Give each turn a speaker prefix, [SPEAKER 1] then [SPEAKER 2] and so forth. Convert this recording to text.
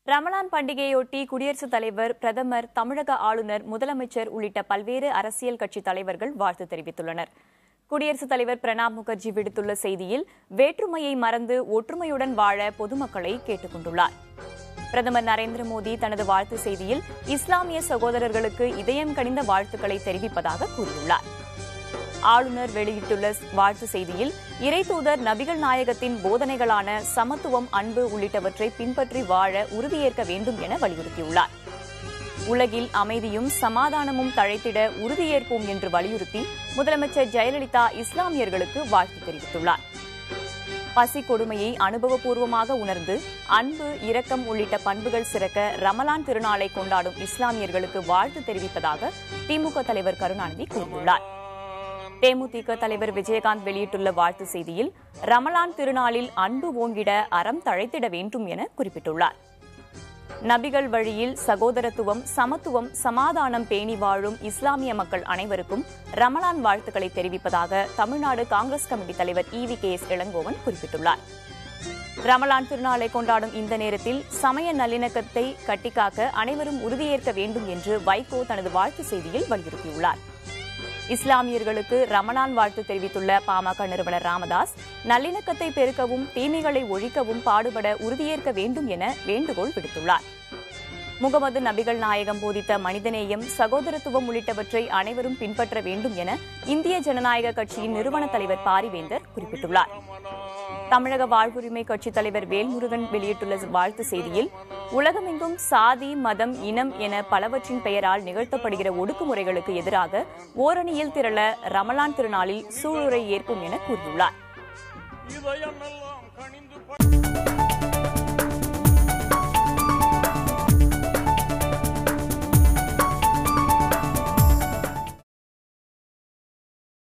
[SPEAKER 1] ரமலான் பண்டிகையொட்டி குடியரசுத் தலைவர், பிரதமர், தமிழக ஆளுநர், முதலமைச்சர் உள்ளிட்ட பல்வேறு அரசியல் கட்சித் தலைவர்கள் வாழ்த்து தெரிவித்துள்ளனர். குடியரசுத் தலைவர் பிரணாப் முகர்ஜி விடுத்துள்ள செய்தியில், வேற்றுமையை மறந்து ஒற்றுமையுடன் வாழ பொதுமக்களை கேட்டுக் கொண்டுள்ளார். பிரதமர் நரேந்திர மோடி தனது வாழ்த்து செய்தியில், இஸ்லாமிய சகோதரர்களுக்கு இதயம் கனிந்த வாழ்த்துக்களை தெரிவிப்பதாக கூறியுள்ளார். ஆளுநர் வெளியிட்டுள்ள வாழ்த்து செய்தியில், இறைத்தூதர் நபிகள் நாயகத்தின் போதனைகளான சமத்துவம், அன்பு உள்ளிட்டவற்றை பின்பற்றி வாழ உறுதியேற்க வேண்டும் என வலியுறுத்தியுள்ளார். உலகில் அமைதியும் சமாதானமும் தழைத்திட உறுதியேற்போம் என்று வலியுறுத்தி முதலமைச்சர் ஜெயலலிதா இஸ்லாமியர்களுக்கு வாழ்த்து தெரிவித்துள்ளார். பசி கொடுமையை அனுபவபூர்வமாக உணர்ந்து அன்பு, இரக்கம் உள்ளிட்ட பண்புகள் சிறக்க ரமலான் திருநாளை கொண்டாடும் இஸ்லாமியர்களுக்கு வாழ்த்து தெரிவிப்பதாக திமுக தலைவர் கருணாநிதி கூறியுள்ளார். தேமுதிக தலைவர் விஜயகாந்த் வெளியிட்டுள்ள வாழ்த்து செய்தியில், ரமலான் திருநாளில் அன்பு ஓங்கிட, அறம் தழைத்திட வேண்டும் என குறிப்பிட்டுள்ளார். நபிகள் வழியில் சகோதரத்துவம், சமத்துவம், சமாதானம் பேணி வாழும் இஸ்லாமிய மக்கள் அனைவருக்கும் ரமலான் வாழ்த்துக்களை தெரிவிப்பதாக தமிழ்நாடு காங்கிரஸ் கமிட்டி தலைவர் EVKS இளங்கோவன் குறிப்பிட்டுள்ளார். ரமலான் திருநாளை கொண்டாடும் இந்த நேரத்தில் சமய நல்லிணக்கத்தை கட்டிக்காக்க அனைவரும் உறுதியேற்க வேண்டும் என்று வைகோ தனது வாழ்த்து செய்தியில் வலியுறுத்தியுள்ளார். இஸ்லாமியர்களுக்கு ரமலான் வாழ்த்து தெரிவித்துள்ள பாமக நிறுவனர் ராமதாஸ், நல்லிணக்கத்தை பெருக்கவும் தீமைகளை ஒழிக்கவும் பாடுபட உறுதியேற்க வேண்டும் என வேண்டுகோள் விடுத்துள்ளார். முகமது நபிகள் நாயகம் போதித்த மனிதநேயம், சகோதரத்துவம் உள்ளிட்டவற்றை அனைவரும் பின்பற்ற வேண்டும் என இந்திய ஜனநாயக கட்சியின் நிறுவன தலைவர் பாரிவேந்தர் குறிப்பிட்டுள்ளார். தமிழக வாழ்வுரிமை கட்சித் தலைவர் வேல்முருகன் வெளியிட்டுள்ள வாழ்த்து செய்தியில், உலகமெங்கும் சாதி, மதம், இனம் என பலவற்றின் பெயரால் நிகழ்த்தப்படுகிற ஒடுக்குமுறைகளுக்கு எதிராக ஓரணியில் திரள ரமலான் திருநாளில் சூளுரை ஏற்போம் என கூறியுள்ளார்.